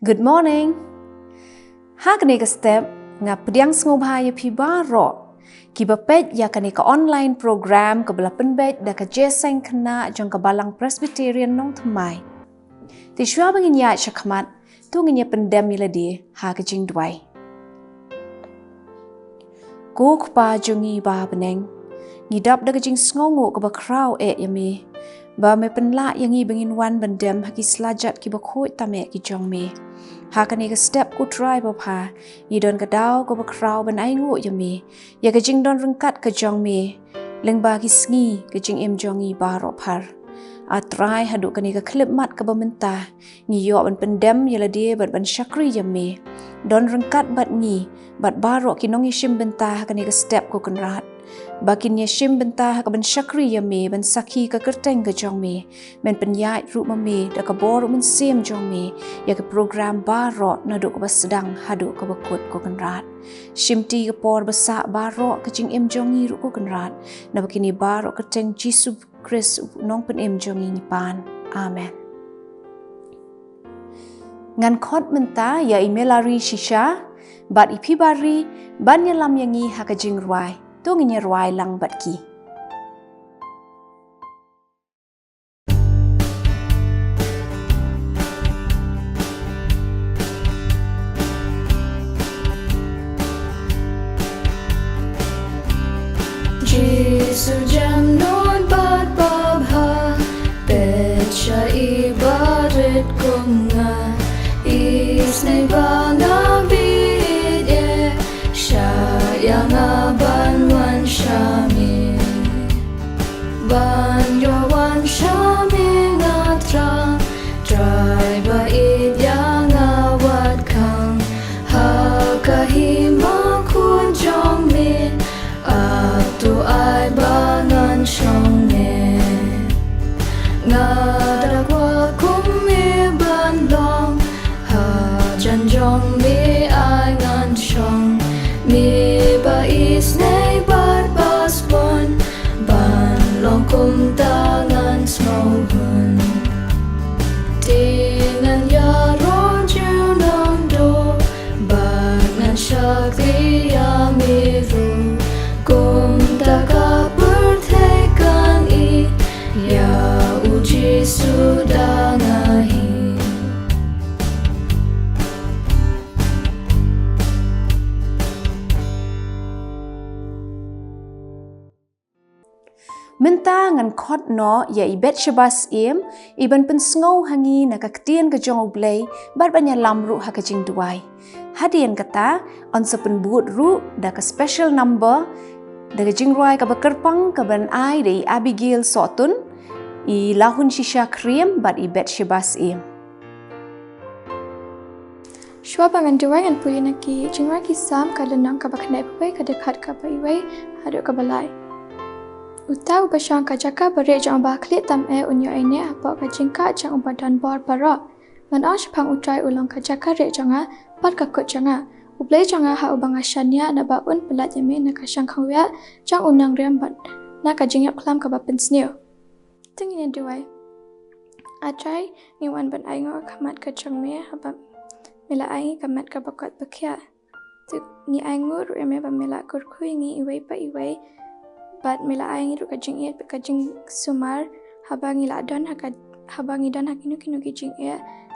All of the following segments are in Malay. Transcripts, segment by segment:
Good morning. Hakane ka step nga pediang ngobhaya pi baro. Kibapet ya kane ka online program ka belapenbet da ka jeseng khna jong ka balang Presbyterian Nongthymmai. Ti shwa bangin ya Khmied tu nginya pendem miladi ha ka jingdwai. Kuk pa jongi ba beneng. Ngidap da ka jing sngongo ka ba kraw yami. Ba me penla yang i bangin wan bendem haki selajat ki bakhoit tame ki jong me. Hakane ka step ku try ba pha i don ka daw ko ba kraw ban ai ngu yami. Ya ka jing don rengkat ka jong me. Leng ba ki sngi ka jing em jongi ba ro phar. A try hadu kane ka klip mat ka ba bynta. Ngi yo ban pendem yala dia ban syakri yami. Don rengkat bat ngi bat ba ro ki nongi shim bynta hakane ka step ku kenrat. Bakin ya shim bynta ka ban syakri yami ban saki ka kerteng ka jong me. Men penyait ru mami da ka bor men sim jong me. Ya ka program ba ro na do ka ba sedang hadu ka ba kut ko kenrat. Shim ti ka por besak ba ro ka jing em jongi ru ko kenrat. Na bakini ba ro kerteng Jisu Kris nong pen em jongi ni pan. Amen. Ngan khot menta ya imelari shisha bat ipi bari ban yalam yangi ha ka jingrwai. Tu nginyarwai lang batki. Jesu jam non bat babha pecha ibarat kunga isnai banga bidye syayang aban wan syami ban yawan syami ngatra try ba idyang awat kang hakahima kun jong me tu ai bangan shong me ngada kwa kum me ban long ha jan jong me ai ngan shong me ba is nei bat bas pon ban long kum tangan small hun dengan ya ron ju nong do bangan shakti ya me ru kum taka pertekan i ya uji sudah ngahi. Menta ngan khot no ya ibet shabas iban pen sngow hangi na ka Ktien ka jong U Blei bat banya lamru ha ka jingdwai. Hadian kata on sepen buut ru da ka special number da ka jingwai ka bakerpang ka ban ai dei Abigail sotun i lahun shisha krim bat ibet shabas Shwa bangan duwai an puyi naki jingwai ki sam ka lenang ka bakhnai puai ka dekat ka baiwai hadu ka balai. Utau basang ka jaka bare jang ba klit tam unyo ene apa ka jingka jang ubadan bor para. Man ash pang utrai ulang ka jaka re janga pat ka kut janga. U Blei janga ha ubanga Shaniah na ba un pelat yame na ka shangkhawya jang unang rembat na ka jingyap klam ka ba pensneu. Tingin duai. Atrai ni wan ban ai ngo Khmied ka jang me haba mila ai ka mat ka bakat bakya. Tu ni ai ngo ru me ba mila kur khui ngi iwei pa iwei. Bat mila ai ngi ru ka Ngiet ka jing sumar habangi la don ha ka habangi don ha kinu ki jing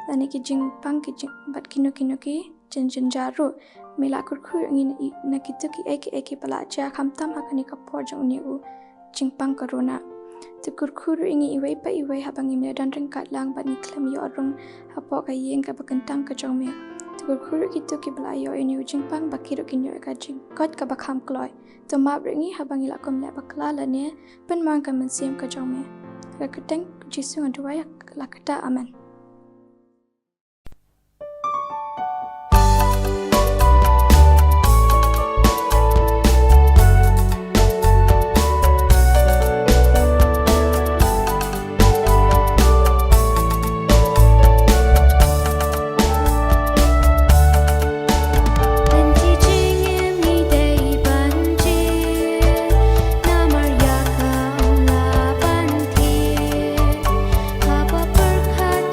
lani ki jing pang ki jing bat kinu ki jen jaru mila kur khu ngi na ki tu ki eki pala cha kham tam ha kani ka por jong ni u jing pang corona tu kur khu ngi iwei pa iwei habangi mila don ring kat lang bat ni klam yo rum ha po ka yeng ka bakantang ka jong me tu kur khu ki tu ki pala yo ni u jing pang bakiru ki nyo ka jing kot ka bakham kloi tu ma bringi habangi la kom la bakla la ne pen mang ka mensim ka jong me ka keteng Jisu nduwa la kata amen. Kaba perkhat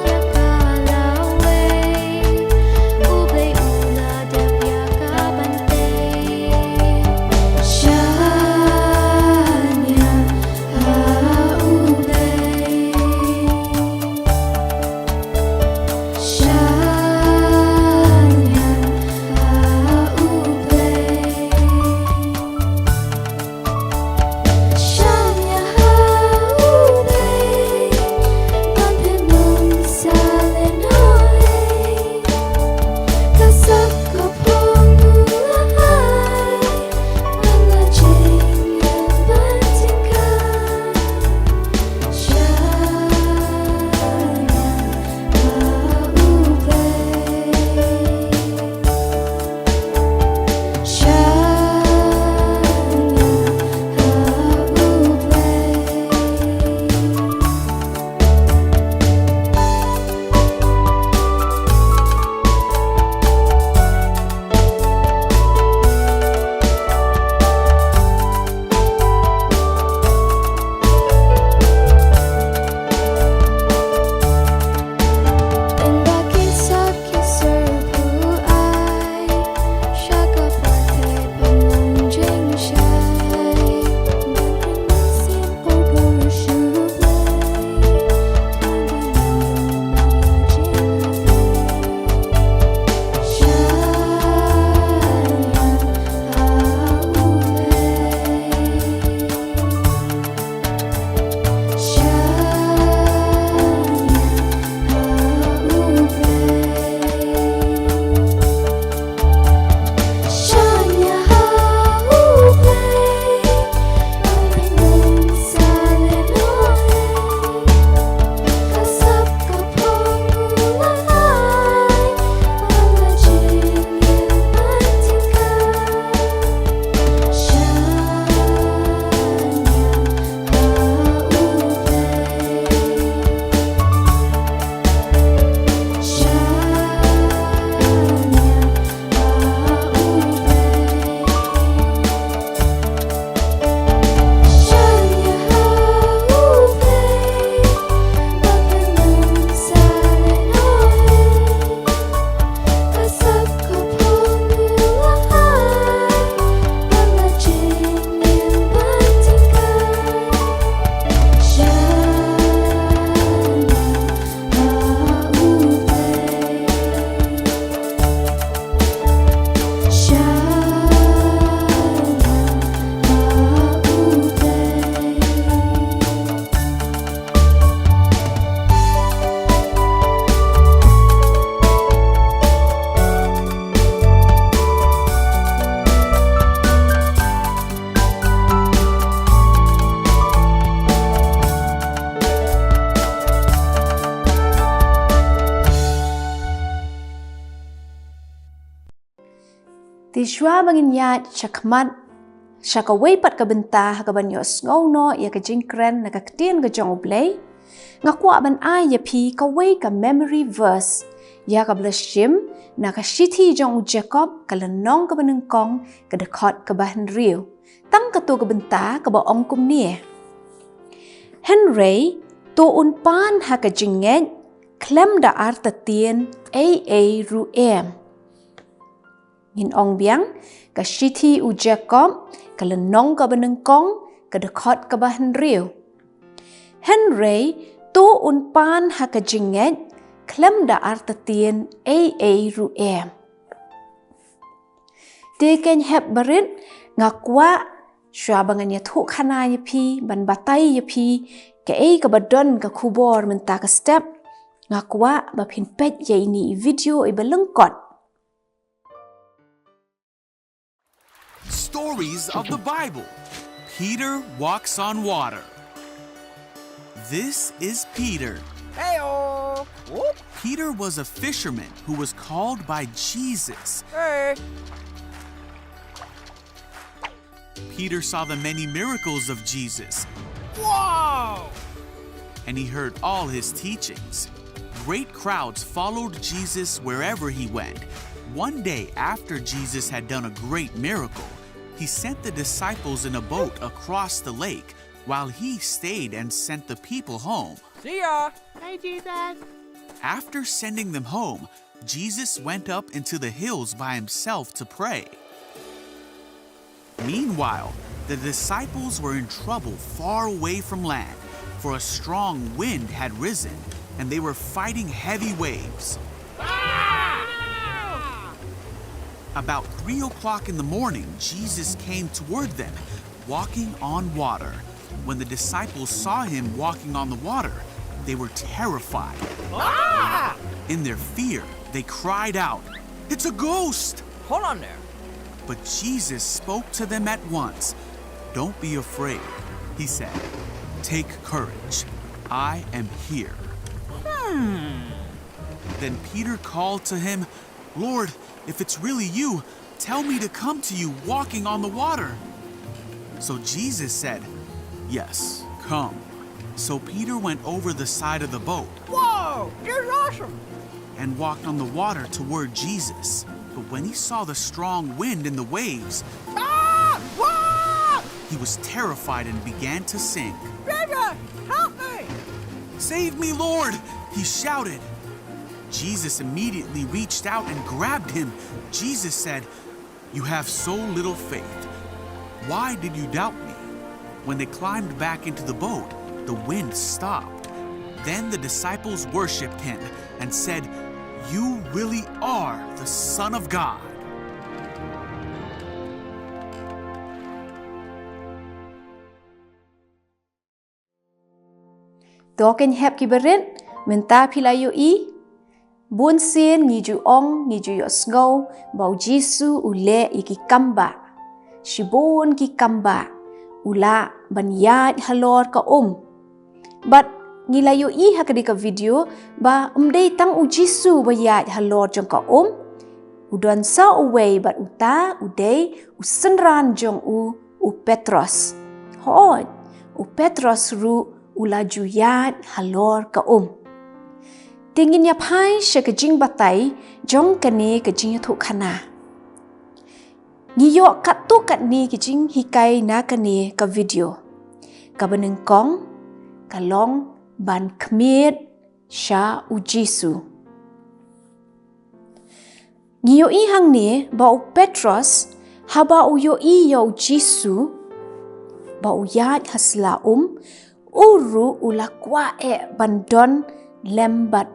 shua bangin yat Khmied shaka weipat ka bynta ka ban yo ngau no ya ka jingkhren na ka Ktien ka jong U Blei nga kwa ban ai ya pi ka wei ka memory verse ya ka blashim na ka shithi jong Jacob ka lanong ka baneng kong ka dekhot ka bahan riu tang ka tu ka bynta ka ba ong kum nie Henry tu un pan ha ka Ngiet klem da Artatien ruem Ngin ong biang ka shithi u Jacob ka lanong ka baneng kong ka dekhot ka bahan riu Henry tu un pan ha ka Ngiet klem da Artatien ruem Te ken hep barit ngakwa shwa bangan yathuhkhana yapi ban batai yapi ka ka badon ka khubor menta ka step ngakwa ba phin pet ye ini video I balengkot Stories of the Bible. Peter walks on water. This is Peter. Hey-o! Whoop! Peter was a fisherman who was called by Jesus. Hey! Peter saw the many miracles of Jesus, Whoa! and he heard all his teachings. Great crowds followed Jesus wherever he went. One day after Jesus had done a great miracle, he sent the disciples in a boat across the lake while he stayed and sent the people home. See ya! Hey, Jesus! After sending them home, Jesus went up into the hills by himself to pray. Meanwhile, the disciples were in trouble far away from land, for a strong wind had risen, and they were fighting heavy waves. About 3 o'clock in the morning, Jesus came toward them, walking on water. When the disciples saw him walking on the water, they were terrified. In their fear, they cried out, "It's a ghost!" Hold on there. But Jesus spoke to them at once. "Don't be afraid," he said. "Take courage. I am here." Then Peter called to him, "Lord, if it's really you, tell me to come to you walking on the water." So Jesus said, "Yes, come." So Peter went over the side of the boat Whoa! You're awesome! and walked on the water toward Jesus. But when he saw the strong wind and the waves, Whoa! he was terrified and began to sink. Jesus! Help me! "Save me, Lord!" he shouted. Jesus immediately reached out and grabbed him. Jesus said, "You have so little faith. Why did you doubt me?" When they climbed back into the boat, the wind stopped. Then the disciples worshipped him and said, "You really are the Son of God." Token hep ki berit menta pilayo bun sin ni ju ong ni ju yo ngau bau Jisu ule iki kamba shibun ki kamba ula ban yat halor ka but ngilayo hakadika video ba umdei tang u Jisu ba yat halor jong ka udon sa away bat uta udei usenran jong u Petros hot u Petros ru ula ju yat halor ka Tingin ya pai sya ke jing batai jong kane ke jingiathuhkhana. Ngiyo kat tu kat ni ke jinghikai na kane ka video. Ka baneng kong ka long ban Khmied sya u Jisu. Ngiyo hang ni ba u Petros haba u yo yo Jisu ba u yat hasla uru ula kwa bandon lembat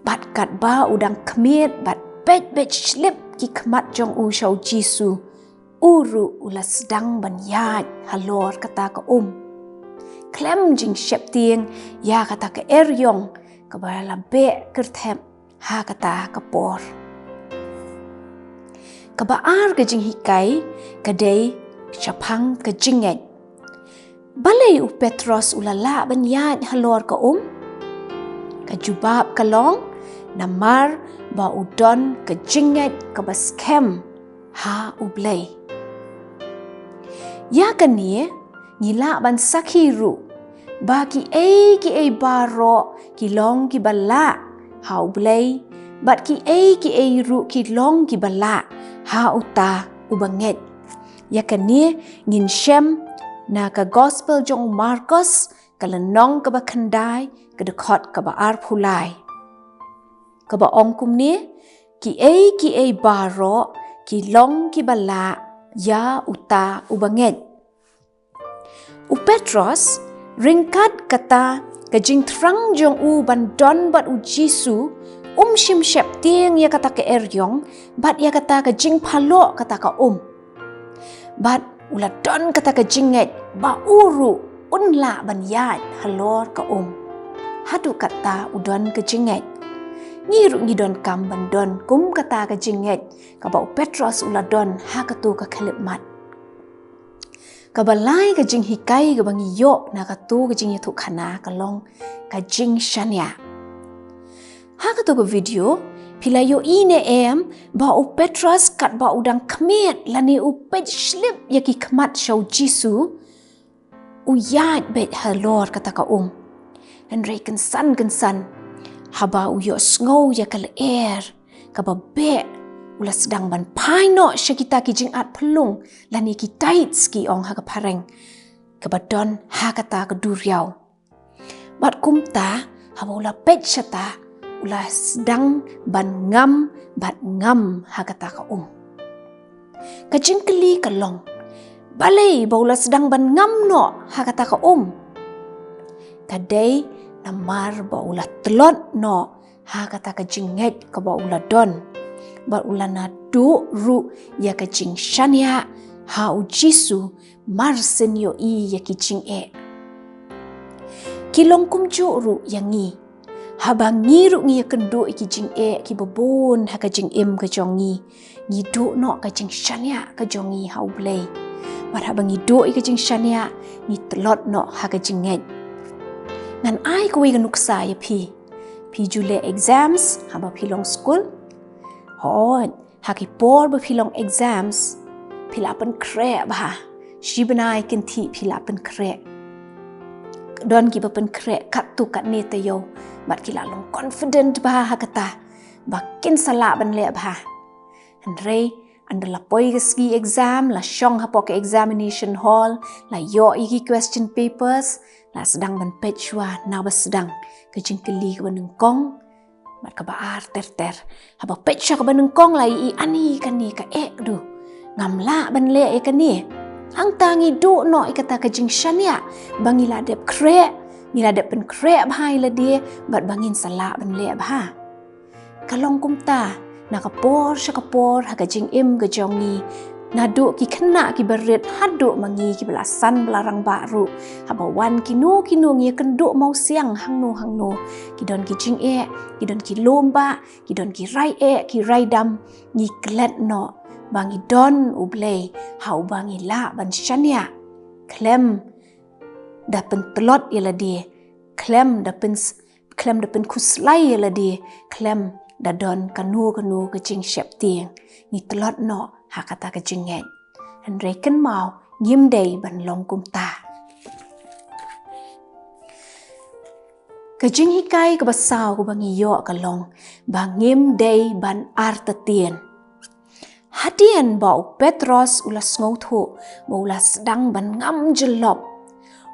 bat kat ba udang Khmied bat bet slip ki khmat jong shau Jisu uru ula sedang ban yat halor kata ka klem jing shep tieng ya kata ka eryong ka bala be kerthem ha kata ka por ka baar ka jinghikai ka dei chapang ka Ngiet balai u Petros ulala ban yat halor ka ka jubab ka long namar ba udon ke Ngiet ke baskem ha U Blei. Ya kani ngila ban sakhiru ba ki e baro ki long ki bala ha U Blei bat ki e ru ki long ki bala ha uta ubanget. Ya kani ngin shem na ka gospel jong Marcos kalenong ka ba khandai ka dekhot ka ba ar phulai. Ka ba ong kum ni ki e baro ki long ki bala ya uta ubanget. U Petros ringkat kata ka jing trang jong u ban don bat u Jisu shim shep tieng ya kata ke eryong bat ya kata ka jing phalo kata ka bat ula don kata ka Ngiet ba uru unla ban yat halor ka hadu kata udon ka Ngiet ngiru ngidon kam ban don kum kata ka Ngiet ka ba U Petros ula don ha katu ka khelip mat ka balai ka jinghikai ka bangiyo na katu ka jingiathuhkhana ka long ka Shaniah. Ha katu ka video pilayo ine ba U Petros kat ba udang Khmied lani u pej slip yaki khmat show Jisu u yat bet halor kata ka Henry kensan haba u yo sngau ya kal ka ba be ula sedang ban paino syakita ki jingat pelung lani ki tait ski ong ha ka pareng ka badon ha kata ka duriau bat kumta haba ula pej syata ula sedang ban ngam bat ngam ha kata ka ka jingkeli ka long balai ba ula sedang ban ngam no ha kata ka kadai namar ba ula telot no ha kata ka Ngiet ka ba ula don ba ula na du ru ya ka Shaniah ha u Jisu marsen yo ya ki kilong kumjuh ru yangi haba ngiru ngi kendo ki ki babon ha ka ka jongi ngidu no ka Shaniah ka jongi ha U Blei bat haba ngidu ka Shaniah ni telot no ha ka Ngiet ngan ai ko wi nuksa ya pi jule exams haba pilong school hot haki por ba pilong exams pila pynkhreh ba shibanai kinti pila pynkhreh don ki ba pynkhreh kat tu kat ne tayo bat kila long confident ba hakata bakin sala ban le ba andre andala poi ski exam la shong hapo ke examination hall la yo iki question papers la sedang ban pechwa na ba sedang ke jingkeli ka banengkong mat ka baar ter haba pechwa ka banengkong la i ani kani ka du ngamla ban le e kani hang tangi du no ikata ka Shaniah bangila dep kre ngila dep pynkhreh bhai la dia bat bangin sala ban le ba kalong kumta nakapor syakapor haga jingim ke jongi nadu ki khna ki berit hadu mangi ki belasan belarang baru haba wan kinu ngi kenduk mau siang hangno ki don ki ki don ki lomba ki don ki rai dam ngi klet no bangi don U Blei hau bangi la ban Shaniah klem da pentelot yala dia klem da pen kuslai yala dia klem da don kanu ke shep tieng ni telot no hakata ke Ngiet han reken mau ngim dei ban long kumta ke jinghikai ke basau ko bangi yo ka long bangim dei ban Artatien hadien ba U Petros ulas ngau ba ulas sedang ban ngam jelop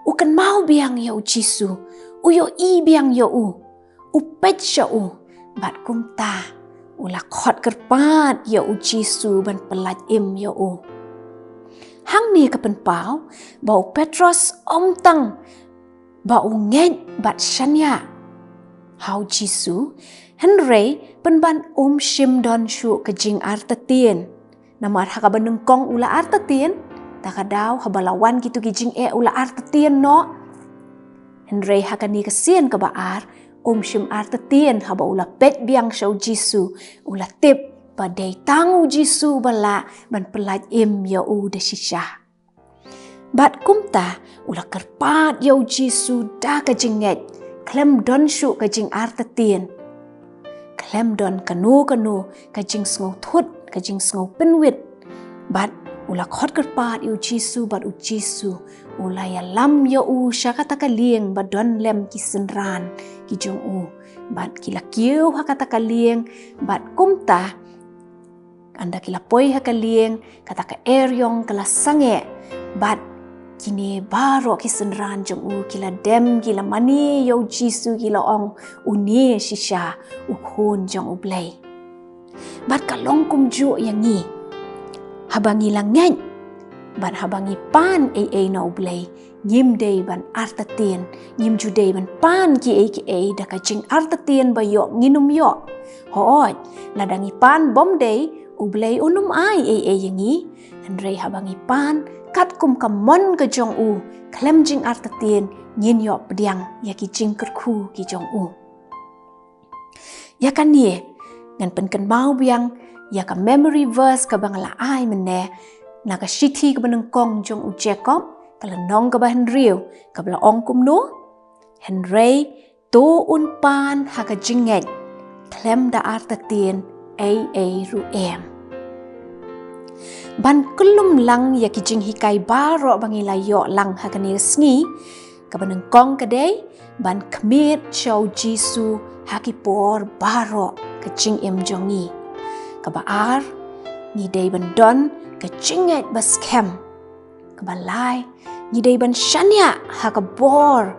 ukan mau biang ya U Jisu uyo i biang yo u pet sha bat kumta ula khot kerpat ya U Jisu ban pelat ya hang ni ka penpau ba U Petros tang ba U Ngiet bat Shaniah hau Jisu Henry penban shim don shu ke jing Artatien namar haka banengkong ula Artatien takadaw habalawan gitu ki jing ula Artatien no Henry haka ni kesien ke baar shim Artatien haba ula pet biang show Jisu ula tip padai tangu Jisu bala ban pelat ya de shisha bat kumta ula kerpat ya Jisu da ka Ngiet klem don shu ka jing Artatien klem don kanu ka jing sngo thut ka jing sngo pinwit bat ula khot kerpat u Jisu bat u Jisu ula ya lam yo u syakata ka lieng bat don lem ki senran ki jong u bat kila kiu hakata ka lieng bat kumta anda kila poi ha ka lieng kata ka eryong kala sange bat kini baro ki senran jong u kila dem kila mani yo Jisu kila ong uni shisha u khun jong u Blei bat kalong kumjuh yang ni habangi langeng ban habangi pan na U Blei nyim day ban Artatien nyim juday ban pan ki da ka jing Artatien ba yo nginum yo hoot ladangi pan bom day U Blei unum ai yang ni henrei habangi pan kat kum kamon ke jong u klem jing Artatien nyin yo pediang ya ki jing kerku ki jong u ya kan ni ngan pen mau biang ya ka memory verse ka bangala ai mene na ka shithi ka beneng kong jong u Jacob kala nong ka ba henriu ka bla ong kum no henrei to un pan ha ka jinget klem da Artatien ru em ban kulum lang ya ki jinghikai baro bangila yo lang ha ka ni sngi ka beneng kong ka dei ban Khmied chow Jisu ha ki por baro ka jing em jongi kabaar ni day ban don ka jinget bas kem kabalai ni day ban Shaniah ha ka bor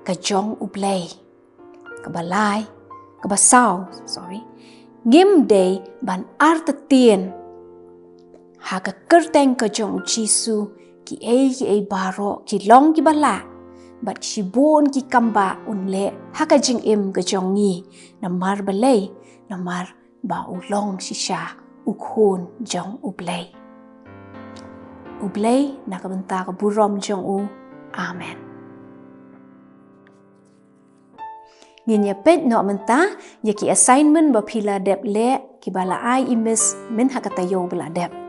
ka jong U Blei kabalai kabasau ngim day ban Artatien ha ka kerteng ka jong Jisu ki baro ki long ki bala bat ki bon ki kamba unle ha ka jing em ka jongi namar balei namar ba ulong shisha ukhun jong U Blei na ka bynta ka burom jong u amen nginya pet no menta ya ki assignment ba phila dep le ki bala ai imis min hakata yo bala dep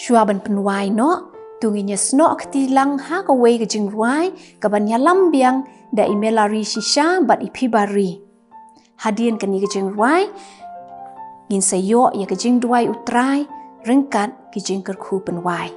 Shua ban penwai no tunginya sno kti lang ha ka wei ka jingwai ka ban yalam biang da imelari shisha bat ipibari hadien kan ni ka jingwai ngin sayo ya ka jingduai utrai rengkat ki jingkerku penwai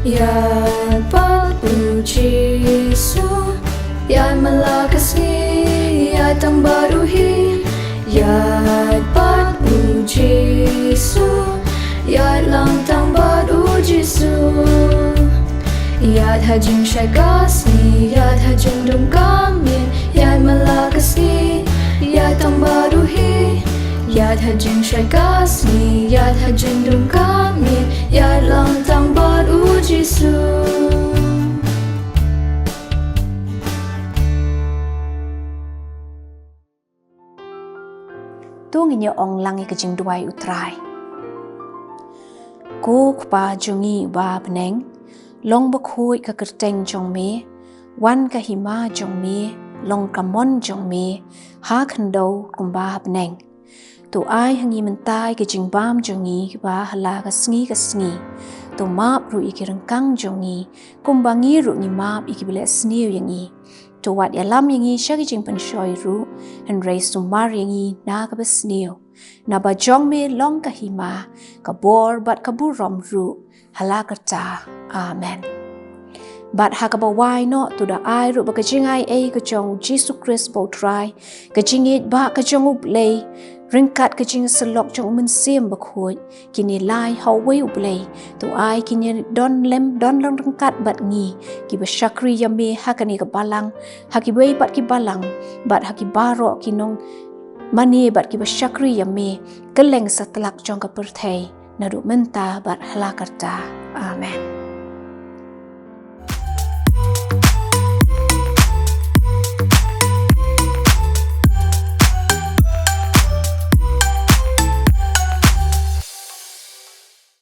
Yat pat Jisu, yat malakas ni, yat ang baruhi. Yat pat Jisu, yat lang tang baru Jisu. Yat hajing syagas ni, yat hajing dum kamin, yat malakas ni, yat ang baruhi. Yat hajing syagas ni, yat hajing dum kamin, yat lang tang baru Jisu. Tunginya ong langi ka jingduai utrai ko kpa jongi ba beneng long bakhoi ka kerteng jong me wan ka hima jong me long kamon jong me ha khandau kumba beneng tu ai hangi mentai ka jingbam jongi ba hala ka sngi tu map ru ikirengkang jongi kumbangi ru ni map ikibele sniu yangi Tuwat yalam yangi syagi jing penshoy ru, and ray sumar yangi na kabasneo. Na ba jong me long kahima, kabor bat kaburom ru, halakarta. Amen. Bat hakabawai no tu da ai ru ba kajingai ka jong Jesus Christ bo try, kajingit ba ka jong U Blei, ringkat kajing selok jong mensim bakhoi, kini lai hawai U Blei, tu ai kini don lang ringkat bat ngi, ki ba syakri yame hakani ka balang, haki wei bat ki balang, bat haki baro kinong mani bat ki ba syakri yame, keleng setelak jong ka perthai, nadu menta bat halakarta. Amen.